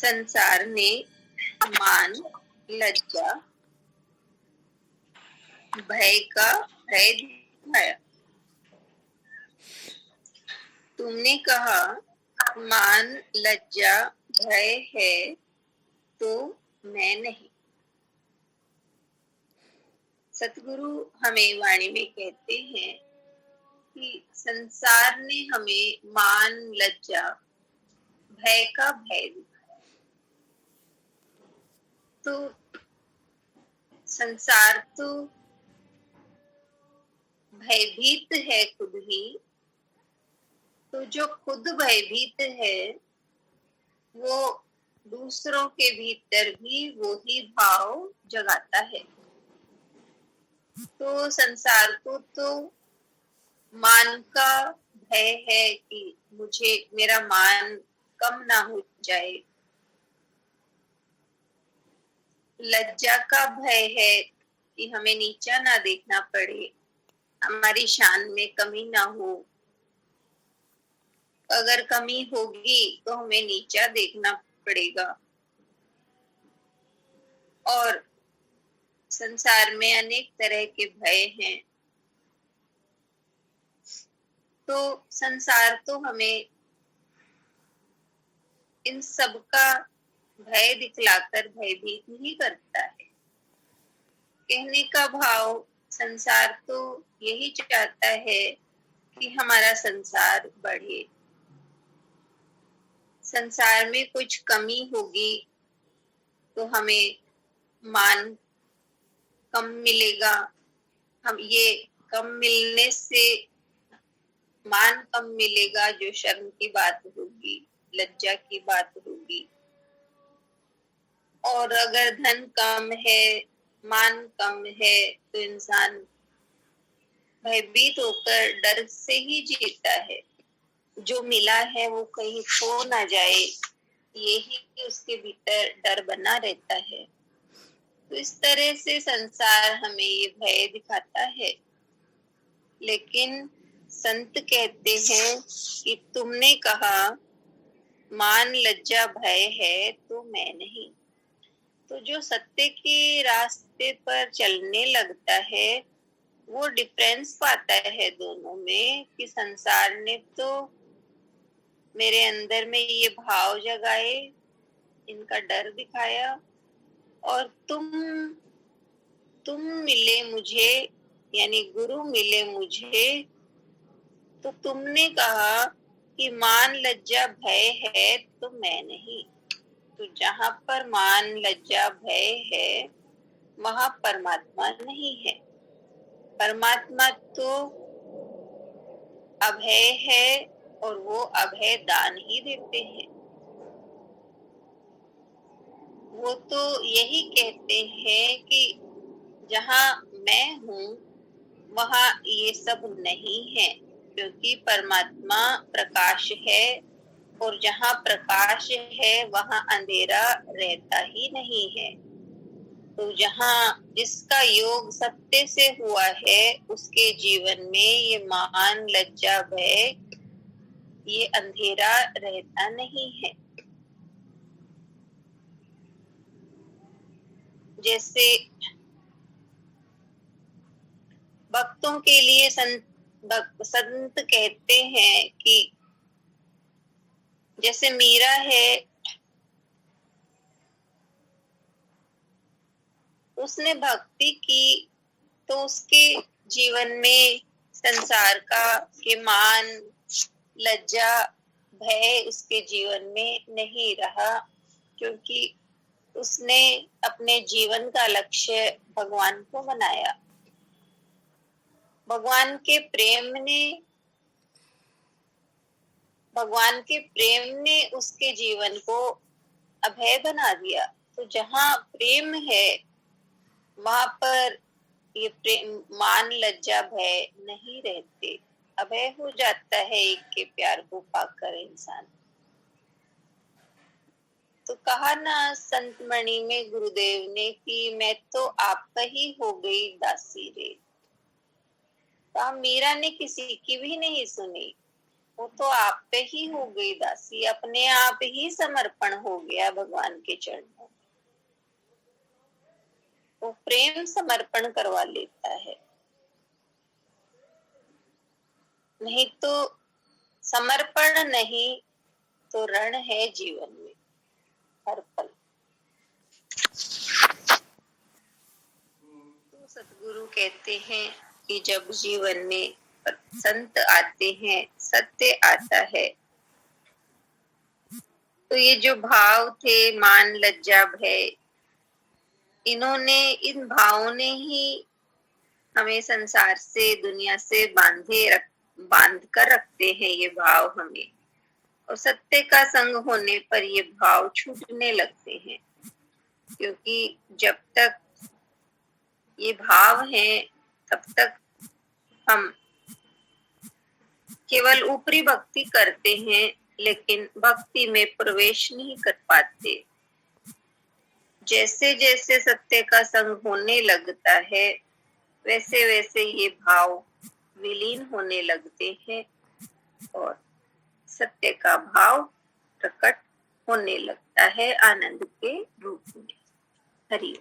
संसार ने मान, लज्जा, भय का भय दिखाया। तुमने कहा मान, लज्जा, भय है तो मैं नहीं। सतगुरु हमें वाणी में कहते हैं कि संसार ने हमें मान, लज्जा, भय का भय दिखाया। तो संसार तो भयभीत है खुद ही, तो जो खुद भयभीत है वो दूसरों के भीतर भी वो ही भाव जगाता है। तो संसार को तो मान का भय है कि मुझे मेरा मान कम ना हो जाए, लज्जा का भय है कि हमें नीचा ना देखना पड़े, हमारी शान में कमी ना हो, अगर कमी होगी तो हमें नीचा देखना पड़ेगा। और संसार में अनेक तरह के भय हैं। तो संसार तो हमें इन सब का भय दिखलाकर भयभीत नहीं करता है। कहने का भाव संसार तो यही चाहता है कि हमारा संसार बढ़े। संसार में कुछ कमी होगी तो हमें मान कम मिलेगा, हम ये कम मिलने से मान कम मिलेगा जो शर्म की बात होगी, लज्जा की बात होगी। और अगर धन कम है, मान कम है तो इंसान भयभीत होकर डर से ही जीता है। जो मिला है वो कहीं खो ना जाए, यही उसके भीतर डर बना रहता है। तो इस तरह से संसार हमें ये भय दिखाता है। लेकिन संत कहते हैं कि तुमने कहा मान, लज्जा, भय है तो मैं नहीं। तो जो सत्य के रास्ते पर चलने लगता है वो डिफरेंस पाता है दोनों में कि संसार ने तो मेरे अंदर में ये भाव जगाए, इनका डर दिखाया, और तुम मिले मुझे, यानी गुरु मिले मुझे, तो तुमने कहा कि मान, लज्जा, भय है तो मैं नहीं। तो जहां पर मान, लज्जा, भय है वहां परमात्मा नहीं है। परमात्मा तो अभय है और वो अभय दान ही देते हैं। वो तो यही कहते हैं कि जहां मैं हूँ वहां ये सब नहीं है, क्योंकि परमात्मा प्रकाश है और जहां प्रकाश है वहां अंधेरा रहता ही नहीं है। तो जहां जिसका योग सत्य से हुआ है उसके जीवन में ये मान, लज्जा, भय, ये अंधेरा रहता नहीं है। जैसे भक्तों के लिए संत कहते हैं कि जैसे मीरा है, उसने भक्ति की तो उसके जीवन में संसार का के मान, लज्जा, भय उसके जीवन में नहीं रहा, क्योंकि उसने अपने जीवन का लक्ष्य भगवान को बनाया। भगवान के प्रेम ने उसके जीवन को अभय बना दिया। तो जहां प्रेम है वहां पर ये प्रेम, मान, लज्जा, भय नहीं रहते, अभय हो जाता है एक के प्यार को पाकर इंसान। तो कहा ना संत मणि में गुरुदेव ने कि मैं तो आपका ही हो गई दासी रे। तो मीरा ने किसी की भी नहीं सुनी, वो तो आप पे ही हो गई दासी, अपने आप ही समर्पण हो गया भगवान के चरणों। वो प्रेम समर्पण करवा लेता है। नहीं तो समर्पण नहीं तो रण है जीवन में हर पल। तो सतगुरु कहते हैं कि जब जीवन में संत आते हैं, सत्य आता है, तो ये जो भाव थे मान लज्जा भय, इन भावों ने ही हमें संसार से, दुनिया से बांध कर रखते हैं ये भाव हमें। और सत्य का संग होने पर ये भाव छूटने लगते हैं, क्योंकि जब तक ये भाव हैं तब तक हम केवल ऊपरी भक्ति करते हैं, लेकिन भक्ति में प्रवेश नहीं कर पाते। जैसे जैसे सत्य का संग होने लगता है, वैसे वैसे ये भाव विलीन होने लगते हैं और सत्य का भाव प्रकट होने लगता है आनंद के रूप में। हरि